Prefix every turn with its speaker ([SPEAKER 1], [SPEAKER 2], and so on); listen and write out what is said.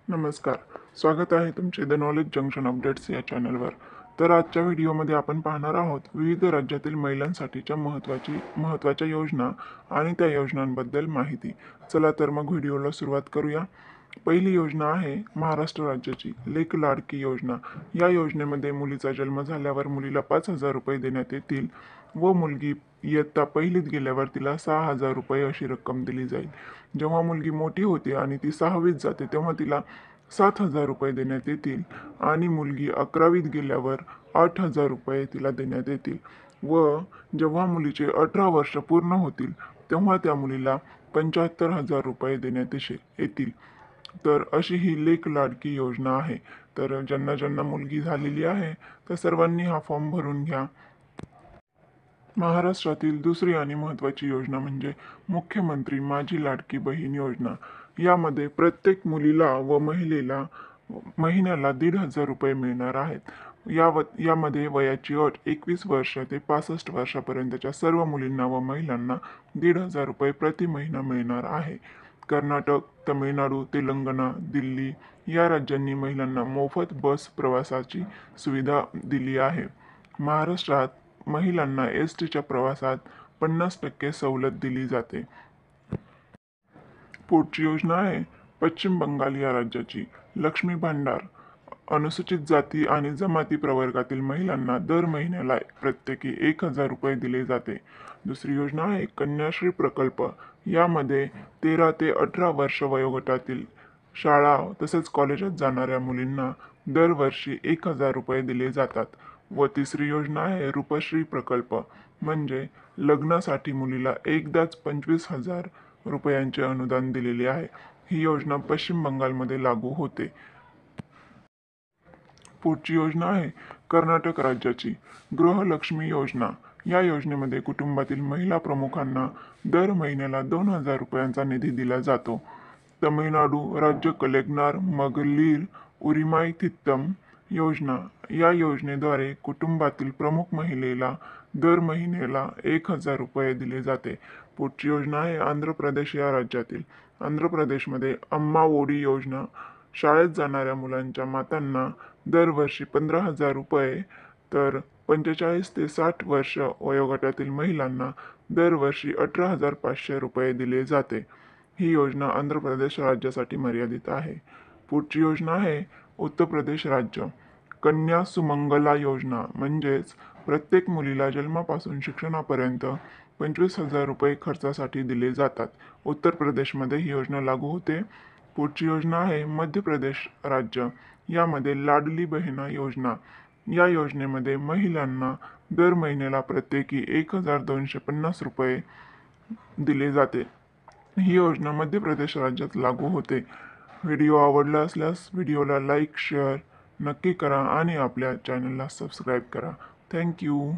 [SPEAKER 1] नमस्कार. स्वागत आहे तुमचे द नॉलेज जंक्शन अपडेट्स या चॅनलवर. तर आजच्या व्हिडिओमध्ये आपण पाहणार आहोत विविध राज्यातील महिलांसाठीच्या महत्त्वाच्या योजना आणि त्या योजनांबद्दल माहिती. चला तर मग व्हिडिओला सुरुवात करूया. पहिली योजना आहे महाराष्ट्र राज्याची लेक लाडकी योजना. या योजनेमध्ये मुलीचा जन्म झाल्यावर मुलीला 5,000 रुपये देण्यात येतील व मुलगी इयत्ता पहिलीत गेल्यावर तिला 6,000 रुपये अशी रक्कम दिली जाईल. जेव्हा मुलगी मोठी होते आणि ती 6वीत जाते तेव्हा तिला 7,000 रुपये देण्यात येतील आणि मुलगी 11वीत गेल्यावर 8,000 रुपये तिला देण्यात येतील व जेव्हा मुलीचे 18 वर्ष पूर्ण होतील तेव्हा त्या मुलीला 75,000 रुपये देण्यात येतील. तर अशी ही लेक लाडकी योजना आहे. तर ज्यांना ज्यांना मुलगी झालेली आहे त्या सर्वांनी हा फॉर्म भरून घ्या. महाराष्ट्रातील दुसरी आणि महत्त्वाची योजना म्हणजे मुख्यमंत्री माझी लाडकी बहीण योजना. यामध्ये प्रत्येक मुलीला व महिलेला महिन्याला 1,500 रुपये मिळणार आहेत. यामध्ये वयाची अट 21 वर्ष ते 65 वर्षापर्यंतच्या सर्व मुलींना व महिलांना 1,500 रुपये प्रति महिना मिळणार आहे. कर्नाटक, तमिळनाडू, तेलंगणा, दिल्ली या राज्यांनी महिलांना मोफत बस प्रवासाची सुविधा दिली आहे. महाराष्ट्रात महिलांना एसटीच्या प्रवासात 50% सवलत दिली जाते. पुढची योजना आहे पश्चिम बंगाल या राज्याची लक्ष्मी भांडार. अनुसूचित जाती आणि जमाती प्रवर्गातील महिलांना दर महिन्याला प्रत्येकी 1,000 रुपये दिले जाते. दुसरी योजना आहे कन्याश्री प्रकल्प. यामध्ये 13 ते 18 वर्ष वयोगटातील शाळा तसेच कॉलेजात जाणाऱ्या मुलींना दरवर्षी 1,000 रुपये दिले जातात. व तिसरी योजना आहे रूपश्री प्रकल्प, म्हणजे लग्नासाठी मुलीला एकदाच 25,000 रुपयांचे अनुदान दिलेले आहे. ही योजना पश्चिम बंगालमध्ये लागू होते. पुढची योजना आहे कर्नाटक राज्याची गृहलक्ष्मी योजना. या योजनेमध्ये कुटुंबातील महिला प्रमुखांना दर महिन्याला 2,000 रुपयांचा निधी दिला जातो. तमिळनाडू राज्य कलेग्नार मगलीर उरिमाई थित्तम योजना. या योजनेद्वारे कुटुंबातील प्रमुख महिलेला दर महिन्याला 1,000 रुपये दिले जाते. पुढची योजना आहे आंध्र प्रदेश या राज्यातील. आंध्र प्रदेशमध्ये अम्मा ओडी योजना. शाळेत जाणाऱ्या मुलांच्या मातांना दरवर्षी 15,000 रुपये तर 45 ते 60 वर्ष वयोगटातील महिलांना दरवर्षी 18,500 रुपये दिले जाते. ही योजना आंध्र प्रदेश राज्यासाठी मर्यादित आहे. पुढची योजना आहे उत्तर प्रदेश राज्य कन्या सुमंगला योजना, म्हणजेच प्रत्येक मुलीला जन्मापासून शिक्षणापर्यंत 25,000 रुपये खर्चासाठी दिले जातात. उत्तर प्रदेशमध्ये ही योजना लागू होते. पुढची योजना आहे मध्य प्रदेश राज्य. यामध्ये लाडली बहिणा योजना. या योजनेमध्ये महिलांना दर महिन्याला प्रत्येकी 1,250 रुपये दिले जाते. ही योजना मध्य प्रदेश राज्यात लागू होते. व्हिडिओ आवडला असल्यास व्हिडिओला लाईक शेअर नक्की करा आणि आपल्या चॅनलला सबस्क्राईब करा. थँक्यू.